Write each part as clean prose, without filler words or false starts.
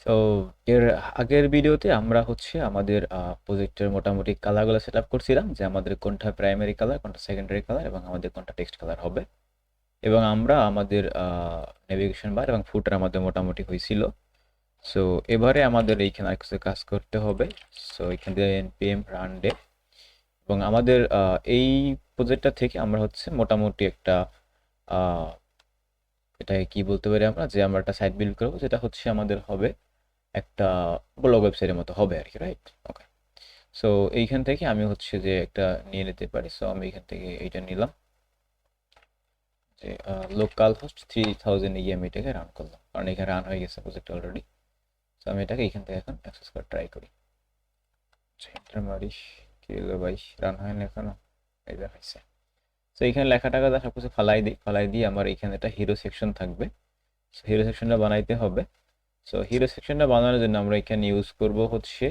So এর আগের ভিডিওতে আমরা হচ্ছে আমাদের প্রজেক্টের মোটামুটি কালারগুলো সেট আপ করছিলাম, যে আমাদের কোনটা প্রাইমারি কালার, কোনটা সেকেন্ডারি কালার এবং আমাদের কোনটা টেক্সট কালার হবে। এবং আমরা আমাদের নেভিগেশন বার এবং ফুটার আমাদের মোটামুটি হয়েছিল। সো এবারে আমাদের এইখানে আর কিছু কাজ করতে হবে। সো এখান থেকে npm রান ডে, এবং আমাদের এই প্রজেক্টটা থেকে আমরা হচ্ছে মোটামুটি একটা আহ, এটাকে কি বলতে পারি আমরা, যে আমরা একটা সাইট বিল্ড করবো, যেটা হচ্ছে আমাদের হবে একটা ব্লগ ওয়েবসাইটের মতো হবে আর কি, রাইট? ওকে। সো এইখান থেকে আমি হচ্ছে যে একটা নিয়ে নিতে পারি। সো আমি এখান থেকে এইটা নিলাম, যে লোকাল হোস্ট 3000 আমি এটাকে রান করলাম, কারণ এখানে রান হয়ে গেছে প্রজেক্ট অলরেডি। সো আমি এটাকে এখান থেকে এখন অ্যাক্সেস করে ট্রাই করি। এন্টার মারি, কি হলো ভাই, রান হয় না এখনো? এই দেখাইছে। সো এখানে লেখা টাকা সব কিছু ফালাই দিই, ফালাই দিয়ে আমার এখানে একটা হিরো সেকশন থাকবে। সো হিরো সেকশনটা বানাইতে হবে। সো হিরো সেকশনটা বানানোর জন্য আমরা এখানে ইউজ করব হচ্ছে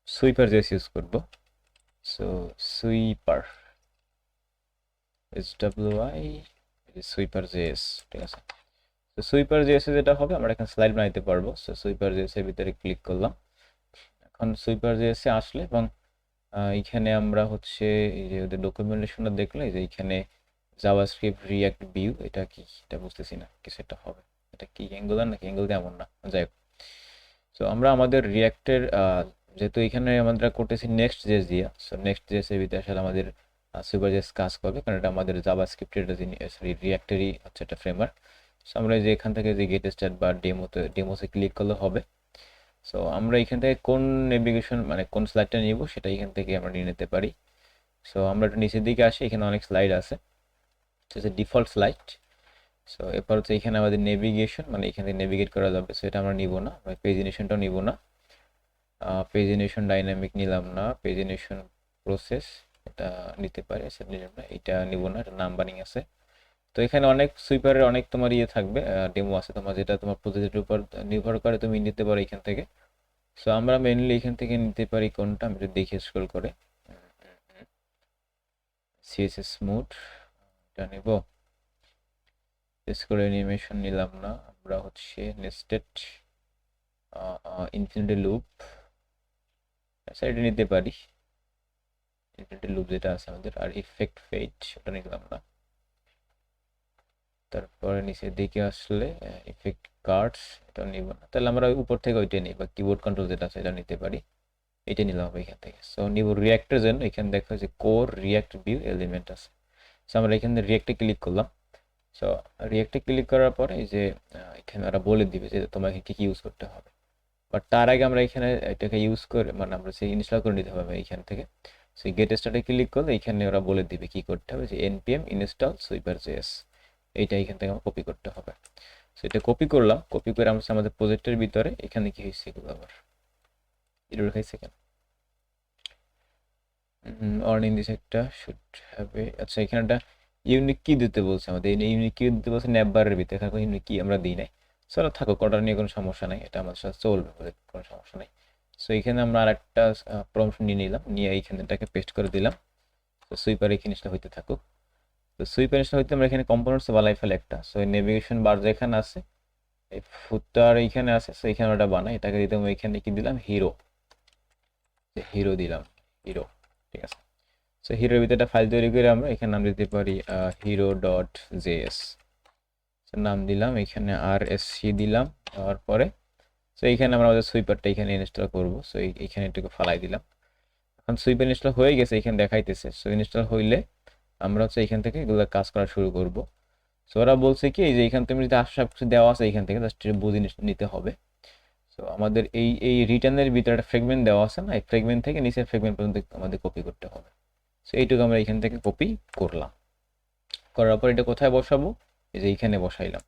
সুইপার জেস ইউজ করব। So sweeper SWI sweeper JS, ঠিক আছে। তো সুইপার জেএস যেটা হবে, আমরা এখানে স্লাইড বানাইতে পারবো। সো সুইপার জেএস এর ভিতরে ক্লিক করলাম। এখন সুইপার জেএস এ আসলে, এবং এইখানে আমরা হচ্ছে এই যে ওদের ডকুমেন্টেশনটা দেখলে, যে এইখানে জাভাস্ক্রিপ্ট রিয়াক্ট ভিউ, এটা কি এটা বুঝতেছি না, কিছু একটা হবে। এটা কি অ্যাঙ্গুলার নাকি? অ্যাঙ্গুল তেমন না, যাই হোক। সো আমরা আমাদের রিয়াক্টের যেহেতু এখানে আমরা করতেছি নেক্সট জেস দিয়া, সো নেক্সট জেস এর ভিতরে আসলে আমাদের সুপার জেস কাজ করবে, কারণ এটা আমাদের জাভাস্ক্রিপ্টের সরি রিয়াক্টেরই হচ্ছে একটা ফ্রেমওয়ার্ক। সো আমরা যে এখান থেকে যে গেট স্টার্ট বা ডেমোতে ক্লিক করলে হবে। সো আমরা এখান থেকে কোন নেভিগেশন মানে কোন স্লাইডটা নিব সেটা এখান থেকে আমরা নিয়ে নিতে পারি। সো আমরা একটু নিচের দিকে আসি, এখানে অনেক স্লাইড আছে, ডিফল্ট স্লাইড। সো এরপর হচ্ছে এখানে আমাদের নেভিগেশন, মানে এখান থেকে নেভিগেট করা যাবে, সো এটা আমরা নিব না, পেজিনেশনটাও নিব না। পেজিনেশন ডাইনামিক নিলাম না, পেজিনেশন প্রসেস এটা নিতে পারি, সেটা নিলাম না, এটা নিব না, এটা নাম্বারিং আছে। তো এখানে অনেক সুইপারের অনেক তোমার ইয়ে থাকবে, ডেমো আছে তোমার, যেটা তোমার প্রজেক্টের উপর নির্ভর করে তুমি নিতে পারো এখান থেকে। সো আমরা মেইনলি এখান থেকে নিতে পারি কোনটা, আমি যদি দেখি স্ক্রল করে, সিএসএস স্মুথ এটা নিব। স্ক্রল অ্যানিমেশন নিলাম না, আমরা হচ্ছে নেস্টেড ইনফিনিটি লুপ, আচ্ছা এটা নিতে পারি। ইনফিনিটি লুপ যেটা আছে আমাদের, আর ইফেক্ট ফেড ওটা নিলাম না। তারপরে নিচের দিকে আসলে ইফেক্ট কার্ডস এটা নিব না, তাহলে আমরা উপর থেকে ওইটা নিই, বা কিবোর্ড কন্ট্রোল যেটা আছে এটা নিতে পারি, এটা নিলাম এখান থেকে। সো নিব রিয়াক্টের জন্য, এখানে দেখা যে কোর রিয়াক্ট ভিউ এলিমেন্ট আছে। সো আমরা এখানে রিয়াক্টে ক্লিক করলাম। সো রিয়াক্টে ক্লিক করার পরে এই যে এখানে ওরা বলে দিবে যে তোমাকে কি কি ইউজ করতে হবে, বাট তার আগে আমরা এখানে এটাকে ইউজ করে, মানে আমরা সেই ইনস্টল করে নিতে হবে এখান থেকে। সেই গেট স্টার্টে ক্লিক করলে এখানে ওরা বলে দিবে কি করতে হবে, যে npm ইনস্টল সুইপার জেএস, এইটা এখান থেকে আমার কপি করতে হবে। সো এটা কপি করলাম, কপি করে আমরা আমাদের প্রজেক্টের ভিতরে এখানে কি হয়েছে এগুলো আবার এরর খাইছে কেন, অর্নিং দিস একটা শুড হ্যাভ আচ্ছা এখানে একটা ইউনিক কি দিতে বলছে আমাদের, এই ইউনিক কি দিতে বলছে ন্যাপবারের ভিতরে, এখানে ইউনিক কি আমরা দিই নাই। চলো থাকো, কটার নিয়ে কোনো সমস্যা নাই, এটা আমাদের সাথে চলবে, কোনো সমস্যা নাই। সো এখানে আমরা আর একটা প্রম্পট নিয়ে নিলাম, নিয়ে এইখানে এটাকে পেস্ট করে দিলাম। তো সুইপার এই জিনিসটা হইতে থাকুক। তো সুইপার জিনিসটা হইতে আমরা এখানে কম্পোনেন্টস বানাই ফেলে একটা। সো এই নেভিগেশন বার যেখানে আছে, এই ফুটার এইখানে আছে, সো এখানে ওটা বানাই, এটাকে দিতাম এখানে কি দিলাম, হিরো, হিরো দিলাম, হিরো, ঠিক আছে। সো হিরোর ভিতরে একটা ফাইল তৈরি করে আমরা এখানে নাম দিতে পারি হিরো ডট জেএস, নাম দিলাম, এখানে আর এস সি দিলাম, দেওয়ার পরে সো এইখানে আমরা আমাদের সুইপারটা এখানে ইনস্টল করবো। সো এইখানে এটাকে ফালাই দিলাম। এখন সুইপার ইনস্টল হয়ে গেছে, এখানে দেখাইতেছে। সো ইনস্টল হইলে আমরা হচ্ছে এখান থেকে এগুলো কাজ করা শুরু করব। সো ওরা বলছে কি, যে এখান তুমি যদি সব কিছু দেওয়া আছে এখান থেকে জাস্ট বুঝে নিতে হবে। সো আমাদের এই এই রিটার্নের ভিতরে একটা ফ্রেগমেন্ট দেওয়া আছে না, এই ফ্রেগমেন্ট থেকে নিচের ফ্রেগমেন্ট পর্যন্ত আমাদের কপি করতে হবে। সো এইটুকু আমরা এখান থেকে কপি করলাম। করার পর এটা কোথায় বসাবো, এই যে এইখানে বসাইলাম।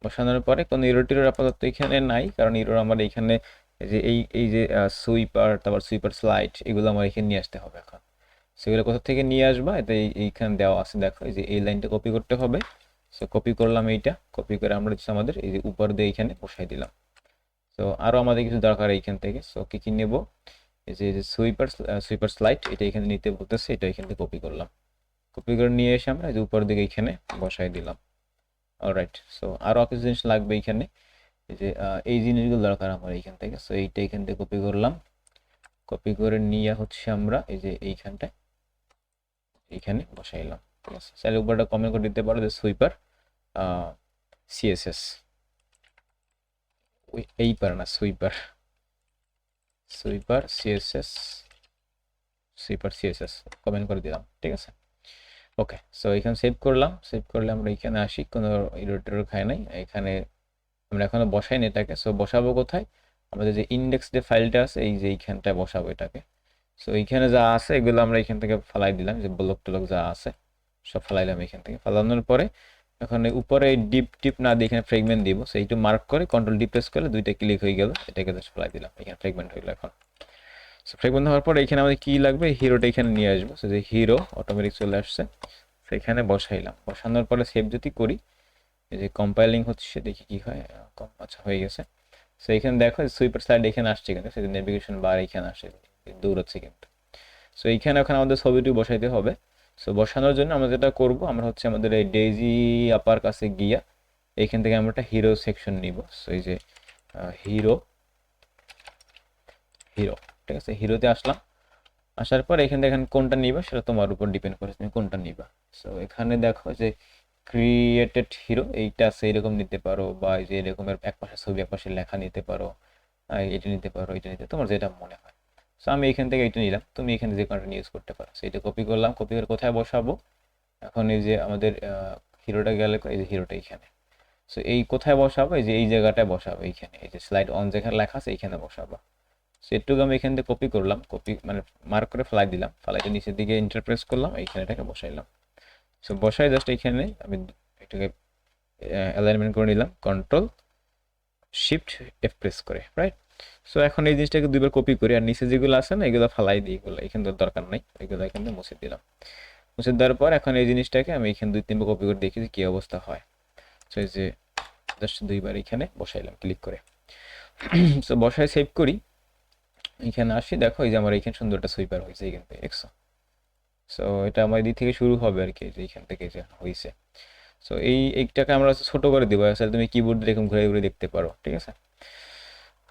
বসানোর পরে কোনো ইরোর টিরোর আপাতত এখানে নাই, কারণ ইরোর আমার এইখানে এই যে এই যে সুইপার, তারপর সুইপার স্লাইড, এগুলো আমার এখানে নিয়ে আসতে হবে এখন। সেগুলো কোথা থেকে নিয়ে আসবা, এটা এইখানে দেওয়া আছে, দেখো এই যে এই লাইনটা কপি করতে হবে। সো কপি করলাম, এইটা কপি করে আমরা হচ্ছে আমাদের এই যে উপর দিয়ে এইখানে বসাই দিলাম। সো আরও আমাদের কিছু দরকার এইখান থেকে। সো কি কি নেব, এই যে সুইপার সুইপার স্লাইড, এটা এখানে নিতে বলতেছে, এটা এখান থেকে কপি করলাম। কপি করে নিয়ে এসে আমরা এই যে উপর দিকে এখানে বসাই দিলাম। অলরাইট, সো আরও কিছু জিনিস লাগবে এখানে। এই যে এই জিনিসগুলো দরকার আমার এইখান থেকে। সো এইটা এখান থেকে কপি করলাম, কপি করে নিয়ে হচ্ছে আমরা এই যে এইখানটায় এইখানে বসাইলাম। ঠিক আছে, চাইলে উপরটা কমেন্ট করে দিতে পারো যে সুইপার সিএসএস, এই পারে না, sweeper sweeper CSS, sweeper CSS comment করে দিলাম। ঠিক আছে, ওকে। সো এখানে সেভ করলাম, সেভ করলে আমরা এখানে আসি, কোনো ইরোটেরও খায় নাই এখানে, আমরা এখনো বসাইনি এটাকে। সো বসাবো কোথায়, আমাদের যে ইন্ডেক্স যে ফাইলটা আছে এই যে এইখানটায় বসাবো এটাকে। সো এইখানে যা আছে এগুলো আমরা এখান থেকে ফালাই দিলাম, যে ব্লক টলক যা আছে সব ফালাইলাম এখান থেকে। ফালানোর পরে এখন উপরে ডিপ টিপ না দিয়ে এখানে ফ্রেগমেন্ট দিব। সো এইটু মার্ক করে কন্ট্রোল ডি প্রেস করলে দুইটা ক্লিক হয়ে গেল, এটাকে জাস্ট ফালাই দিলাম, এখানে ফ্রেগমেন্ট হইলো এখন। সো ফ্রেগমেন্ট হওয়ার পর এখানে আমাদের কি লাগবে, হিরোটা এখানে নিয়ে আসবো। সো যে হিরো অটোমেটিক চলে আসছে, সেখানে বসাইলাম। বসানোর পরে সেভ যদি করি, এই যে কম্পাইলিং হচ্ছে, দেখি কি হয়। আচ্ছা, হয়ে গেছে। সো এখানে দেখো সুইপার স্লাইড এখানে আসছে, কিন্তু সেটা নেভিগেশন বার এখানে আসে, দৌড়াচ্ছে কিন্তু। সো এইখানে এখন আমাদের ছবিটি বসাইতে হবে। সো বসানোর জন্য আমরা যেটা করব, আমরা হচ্ছে আমাদের এই ডেইজি আপার কাছে গিয়া এইখান থেকে আমরা একটা হিরো সেকশন নিব। সো এই যে হিরো, হিরো, ঠিক আছে, হিরোতে আসলাম। আসার পর এখান থেকে এখানে কোনটা নিবা সেটা তোমার উপর ডিপেন্ড করে, তুমি কোনটা নিবা। সো এখানে দেখো যে ক্রিয়েটেড হিরো এইটা আছে, এরকম নিতে পারো, বা এই যে এরকমের এক পাশে ছবি এক পাশে লেখা নিতে পারো, এটা নিতে পারো, এটা নিতে, তোমার যেটা মনে হয়। সো আমি এখান থেকে এটা নিলাম, তুমি এখান থেকে যে কোনটা ইউজ করতে পারো। সো এটা কপি করলাম, কপি করে কোথায় বসাবো, এখন এই যে আমাদের হিরোটা গেলে, এই যে হিরোটা এইখানে। সো এই কোথায় বসাবো, এই যে এই জায়গাটায় বসাবো, এইখানে এই যে স্লাইড অন যেখানে লেখা আছে এইখানে বসাবো। সো এটুকু আমি এখান থেকে কপি করলাম, কপি মানে মার্ক করে ফেলাই দিলাম, ফেলাইতে নিচের দিকে ইন্টারপ্রেস করলাম, এইখানে এটাকে বসাইলাম। সো বসাই জাস্ট এইখানে আমি এটাকে অ্যালাইনমেন্ট করে নিলাম, কন্ট্রোল শিফট এফ প্রেস করে, রাইট। সো এখন এই জিনিসটাকে দুইবার কপি করি, আর নিচে যেগুলো আছে না এগুলো ফালাই দিই, এগুলো এখানে দরকার নাই, এগুলো এখান থেকে মুছে দিলাম। মুছে দেওয়ার পর এখন এই জিনিসটাকে আমি এখানে 2-3বার কপি করে দেখি যে কী অবস্থা হয়। সো এই যে জাস্ট দুইবার এখানে বসাইলাম ক্লিক করে। সো বসায় সেভ করি, এখানে আসি, দেখো এই যে আমার এখানে সুন্দর একটা সুইপার হয়েছে এখান থেকে, দেখছো। সো এটা আমার দিক থেকে শুরু হবে আর কি, যে এখান থেকে যে হয়েছে। সো এইটাকে আমরা ছোট করে দিব, আসলে তুমি কিবোর্ড এরকম ঘুরে ঘুরে দেখতে পারো, ঠিক আছে।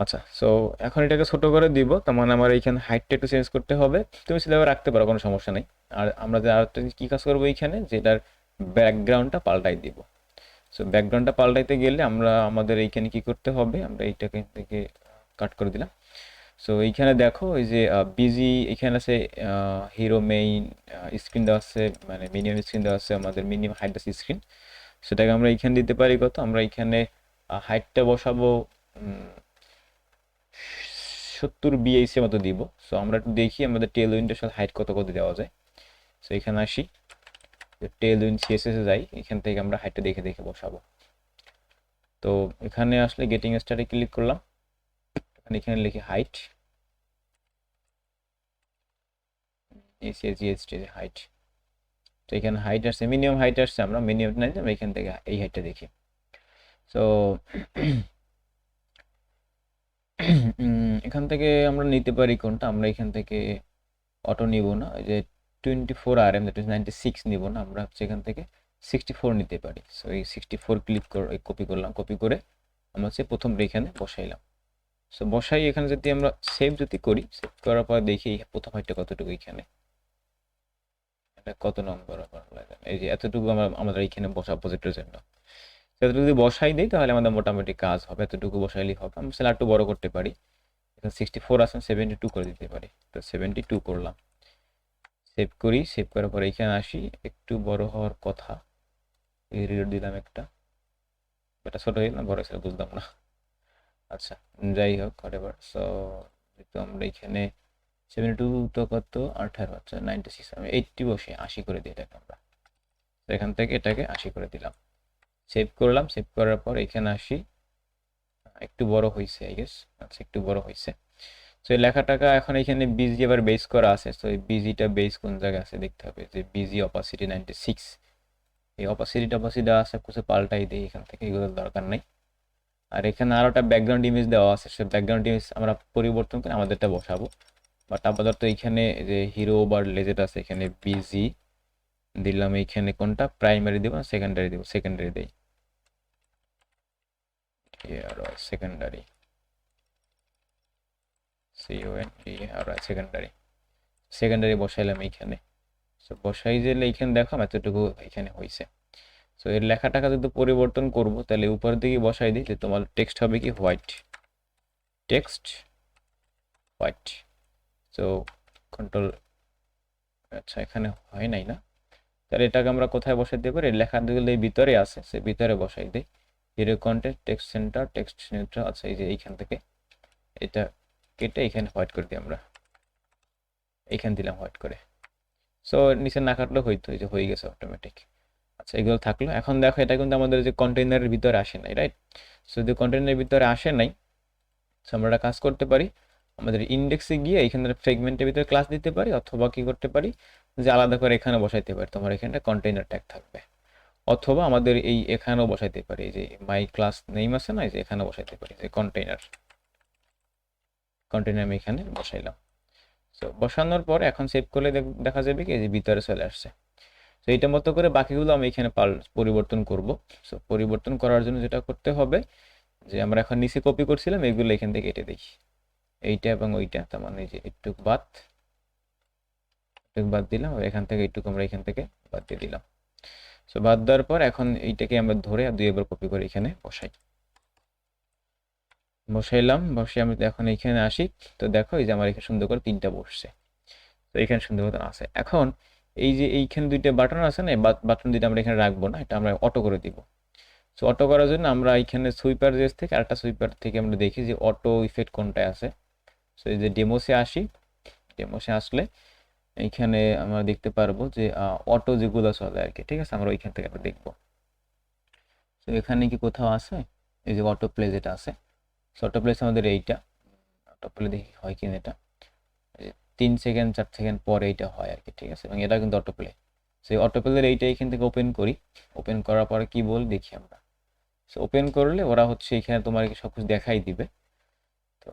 আচ্ছা, সো এখন এটাকে ছোট করে দিব, তার মানে আমার এইখানে হাইটটা একটু চেঞ্জ করতে হবে। তুমি সেভাবে রাখতে পারো, কোনো সমস্যা নেই। আর আমরা যে আরেকটা কি কাজ করবো এইখানে, যে এটার ব্যাকগ্রাউন্ডটা পাল্টাই দিব। সো ব্যাকগ্রাউন্ডটা পাল্টাইতে গেলে আমরা আমাদের এইখানে কি করতে হবে, আমরা এইটাকে থেকে কাট করে দিলাম। সো এইখানে দেখো এই যে বিজি এখানে আছে, হিরো মেইন স্ক্রিন দেওয়া আছে, মানে মিনিমাম স্ক্রিন দেওয়া আছে, আমাদের মিনিমাম হাইট আছে স্ক্রিন। সেটাকে আমরা এইখানে দিতে পারি কত, আমরা এইখানে হাইটটা বসাবো 70 বিএইচ এর মতো দিব। সো আমরা একটু দেখি আমাদের টেল উইন্ডের সাথে হাইট কত কত দেওয়া যায়। সো এখানে আসি, টেল উইন্ড সিএসএস এ যাই, এখান থেকে আমরা হাইটটা দেখে দেখে বসাবো। তো এখানে আসলে গেটিং স্টার্টে ক্লিক করলাম, এখানে লিখি হাইট, এসএসজিএসটি হাইট। তো এখানে হাইট আসছে, মিনিমাম হাইট আসছে, আমরা মিনিমাম নাই, আমরা এখান থেকে এই হাইটটা দেখি। সো এখান থেকে আমরা নিতে পারি কোনটা, আমরা এখান থেকে অটো নিব না, ওই যে 24 RM, দ্যাট ইজ 96 নিব না, আমরা হচ্ছে এখান থেকে 64 নিতে পারি। সো এই 64 ক্লিক করে কপি করলাম, কপি করে আমরা হচ্ছে প্রথম এখানে বসাইলাম। সো বসাই এখানে যদি আমরা সেভ যদি করি, সেভ করার পর দেখি প্রথম হাইটটা কতটুকু, এখানে এটা কত নম্বর, এই যে এতটুকু আমরা আমাদের এখানে বসা প্রজেক্টের জন্য। এতটুকু যদি বসাই দিই তাহলে আমাদের মোটামুটি কাজ হবে, এতটুকু বসাইলেই হবে। আমরা সেটা একটু বড় করতে পারি, এখানে 64 আছে, 72 করে দিতে পারি। তো 72 করলাম, সেভ করি, সেভ করার পর এখানে আসি, একটু বড় হওয়ার কথা, এই রিলোড দিলাম একটা, এটা ছোট হয়ে না বড় হয়েছে বুঝলাম না। আচ্ছা, যাই হোক হোয়াটএভার। সো যেহেতু আমরা এখানে 72 তো কত, 18, আচ্ছা 96, আমি 80 বসে 80 করে দিই এটাকে আমরা। এখান থেকে এটাকে 80 করে দিলাম, সেভ করলাম। সেভ করার পর এখানে আসি, একটু বড় হয়েছে আই গেস, আচ্ছা একটু বড় হয়েছে। সো এই লেখাটাকে এখন এখানে বিজি আবার বেস করা আছে। সো এই বিজিটা বেস কোন জায়গায় আছে দেখতে হবে, যে বিজি অপাসিটি 96, এই অপাসিটি দেওয়া আছে, কিছু পাল্টাই দিই এখান থেকে, এগুলোর দরকার নেই। আর এখানে আরো একটা ব্যাকগ্রাউন্ড ইমেজ দেওয়া আছে, সে ব্যাকগ্রাউন্ড ইমেজ আমরা পরিবর্তন করে আমাদেরটা বসাবো। বাট আপাতত এখানে যে হিরো বা লেজেট আছে, এখানে বিজি দিলাম, এইখানে কোনটা প্রাইমারি দেবো না সেকেন্ডারি দেবো, সেকেন্ডারি দেই। সেকেন্ডারি, সেকেন্ডারি, সেকেন্ডারি বসাইলাম এইখানে। সো বসাই দিলে এইখানে দেখো এতটুকু এখানে হয়েছে। সো এর লেখাটাকে যদি পরিবর্তন করব তাহলে উপর দিকে বসাই দিই, তোমার টেক্সট হবে কি white, text white. So control, আচ্ছা এখানে হয় নাই না, তাহলে এটাকে আমরা কোথায় বসাই দিতে পারি, লেখা দিলে এই ভিতরে আছে, সে ভিতরে বসাই দিই। Hero content, text centre, text neutral. আচ্ছা এই যে এইখান থেকে এটা কেটে এখানে হোয়াইট করে দিই আমরা, এইখান দিলাম হোয়াইট করে। সো নিচে না কাটলেও হইতো, এই যে হয়ে গেছে অটোমেটিক। আচ্ছা এগুলো থাকলো। এখন দেখো এটা কিন্তু আমাদের যে কন্টেইনারের ভিতরে আসে নাই, রাইট? সো যদি কন্টেইনারের ভিতরে আসে নাই, সো আমরা একটা কাজ করতে পারি, আমাদের ইন্ডেক্সে গিয়ে এখানে ফ্রেগমেন্টের ভিতরে ক্লাস দিতে পারি, অথবা কি করতে পারি যে আলাদা করে এখানে বসাইতে পারি, তোমার এখানে কন্টেইনার ট্যাগ থাকবে। অথবা আমাদের এই এখানেও বসাইতে পারি, যে মাই ক্লাস নেম আছে না, যে এখানে বসাইতে পারি যে কন্টেইনার, কন্টেইনার আমি এখানে বসাইলাম। সো বসানোর পর এখন সেভ করলে দেখা যাবে কি এই যে ভিতরে চলে আসছে। তো এইটা মতো করে বাকিগুলো আমি এখানে পরিবর্তন করব। সো পরিবর্তন করার জন্য যেটা করতে হবে, যে আমরা এখন নিচে কপি করছিলাম এগুলো এখান থেকে কেটে দিই, এইটা এবং ওইটা, তার মানে যে একটু বাদ দিলাম, আর এখান থেকে একটু আমরা এখান থেকে বাদ দিয়ে দিলাম। সো বাদ দেওয়ার পর এখন এইটাকে আমরা ধরে আর দুইবার কপি করে এখানে বসাইলাম। বসে আমি এখন এইখানে আসি, তো দেখো এই যে আমার এখানে সুন্দর করে তিনটা বসছে, তো এখানে সুন্দর মতন আছে। এখন এই যে এইখানে দুইটা বাটন আছে না, বাটন দুইটা আমরা এখানে রাখবো না, এটা আমরা অটো করে দিব। সো অটো করার জন্য আমরা এখানে সুইপার জেস থেকে আরেকটা সুইপার থেকে আমরা দেখি যে অটো ইফেক্ট কোনটায় আছে। সো এই যে ডেমোসে আসি, ডেমোসে আসলে এইখানে আমরা দেখতে পারবো যে অটো যেগুলো চলে আর কি, ঠিক আছে, আমরা ওইখান থেকে আমরা দেখবো। তো এখানে কি কোথাও আছে এই যে অটো প্লে যেটা আছে, সো অটো প্লেস আমাদের এইটা, অটো প্লে দেখি হয় কিনা, এটা 3 সেকেন্ড 4 সেকেন্ড পরে এইটা হয় আর কি, ঠিক আছে, এবং এটা কিন্তু অটো প্লে। সেই অটো প্লের এইটা এখান থেকে ওপেন করি, ওপেন করার পরে কি বল দেখি আমরা। সো ওপেন করলে ওরা হচ্ছে এখানে তোমার সব কিছু দেখাই দিবে। তো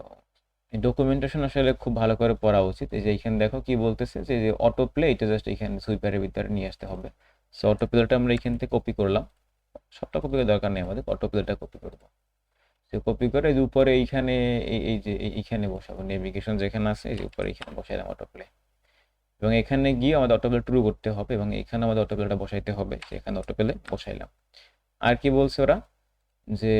ডকুমেন্টেশন আসলে খুব ভালো করে পড়া উচিত। এই যে এখানে দেখো কি বলতেছে যে অটো প্লে, এটা জাস্ট এখানে সুইপারের ভিতরে নিয়ে আসতে হবে। সো অটো প্লেটা আমরা এখান থেকে কপি করলাম, সবটা কপি করার দরকার নেই আমাদের, অটো প্লেটা কপি করবো। সে কপি করে যে উপরে এইখানে এই যে এইখানে বসাবো, নেভিগেশন যেখানে আছে এই যে উপরে এখানে বসাইলাম অটো প্লে, এবং এখানে গিয়ে আমাদের অটো প্লে ট্রু করতে হবে, এবং এখানে আমাদের অটো প্লেটা বসাইতে হবে, সেখানে অটো প্লে বসাইলাম। আর কি বলছে ওরা, যে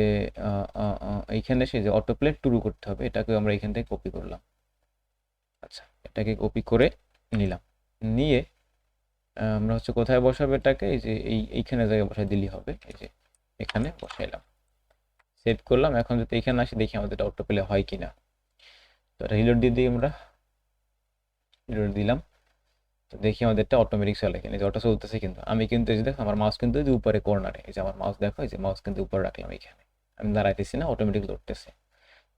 এইখানে সে যে অটো প্লে ট্রু করতে হবে, এটাকে আমরা এখান থেকে কপি করলাম। আচ্ছা এটাকে কপি করে নিলাম, নিয়ে আমরা হচ্ছে কোথায় বসাবো এটাকে, এই যে এইখানে জায়গায় বসাই দিলেই হবে, এই যে এখানে বসাইলাম, সেভ করলাম। এখন যদি এখানে আসি দেখি আমাদের অটো প্লে হয় কিনা। তো এটা রিলোড দিয়ে দিই, আমরা রিলোড দিলাম, তো দেখি আমাদেরটা অটোমেটিক চলে, এখানে যে অটো চলতেছে। কিন্তু আমি কিন্তু এই যে দেখো আমার মাউস কিন্তু এই যে উপরে কর্নারে, এই যে আমার মাউস দেখো, এই যে মাউস কিন্তু উপরে রাখলাম এখানে, আমি দাঁড়াইতেছি না, অটোমেটিক লড়তেছে।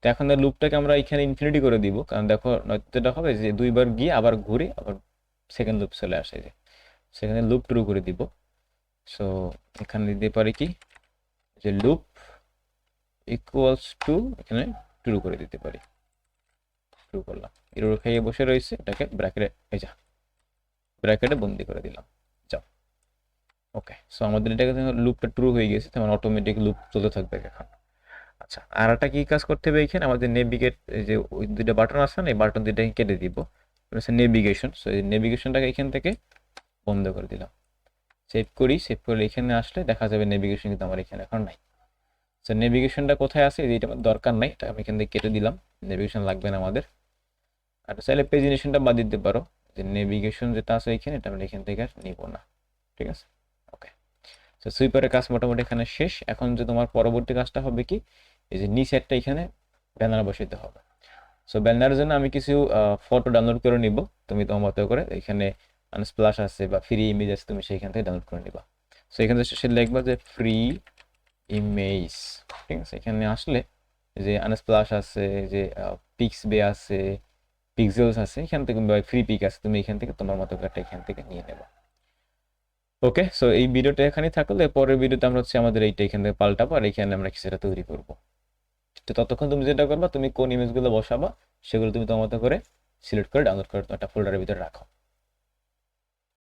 তো এখন লুপটাকে আমরা এখানে ইনফিনিটি করে দিব, কারণ দেখো নয়তো এটা হবে যে দুইবার গিয়ে আবার ঘুরে আবার সেকেন্ড লুপ চলে আসে, যে সেখানে লুপ ট্রু করে দিব। সো এখানে দিতে পারি কি, যে লুপ ইকুয়ালস টু, এখানে ট্রু করে দিতে পারি, ট্রু করলাম, এরর খাইয়ে বসে রয়েছে, এটাকে ব্র্যাকেটে এই যা ব্র্যাকেটে বন্দি করে দিলাম, যাও। ওকে, সো আমাদের এটাকে লুপটা ট্রু হয়ে গেছে, তেমন অটোমেটিক লুপ চলতে থাকবে এখন। আচ্ছা আর একটা কি কাজ করতে হবে, এখানে আমাদের নেভিগেট, এই যে ওই দুইটা বাটন আছে না, এই বাটন দুইটাকে কেটে দিব, নেভিগেশন। সো এই নেভিগেশনটাকে এখান থেকে বন্ধ করে দিলাম, সেভ করি, সেভ করলে এখানে আসলে দেখা যাবে নেভিগেশন কিন্তু আমার এখানে এখন নাই। সো নেভিগেশনটা কোথায় আছে, এটা আমার দরকার নাই, এটা আমি এখান থেকে কেটে দিলাম, নেভিগেশন লাগবে না আমাদের। আর চাইলে পেজিনেশনটা বাদ দিতে পারো, যে নেভিগেশন যেটা আছে এখানে, এটা আমরা এখান থেকে আর নিব না, ঠিক আছে। ওকে, তো সুইপারের কাজ মোটামুটি এখানে শেষ। এখন যে তোমার পরবর্তী কাজটা হবে কি, এই যে নিচে একটা এখানে ব্যানার বসাইতে হবে। সো ব্যানারের জন্য আমি কিছু ফটো ডাউনলোড করে নিব, তুমি তোমার মতো করে এখানে আনস্প্লাশ আছে বা ফ্রি ইমেজ আছে, তুমি সেইখান থেকে ডাউনলোড করে নিবা। সো এখানে সে লিখবা যে ফ্রি ইমেজ, ঠিক আছে। এখানে আসলে যে আনস্প্লাশ আছে, যে পিক্সবে আছে, পিক্সেলস আছে, এখান থেকে ফ্রি পিক আছে, তুমি এখান থেকে তোমার মতো একটা এখান থেকে নিয়ে নেবা। ওকে, সো এই ভিডিওটা এখানে থাকলে পরের ভিডিওতে আমরা হচ্ছে আমাদের এইটা এখান থেকে পাল্টাবো, আর এখানে আমরা কিছুটা তৈরি করবো। তো ততক্ষণ তুমি যেটা করবা, তুমি কোন ইমেজগুলো বসাবা সেগুলো তুমি তোমার মতো করে সিলেক্ট করে ডাউনলোড করে একটা ফোল্ডারের ভিতরে রাখো।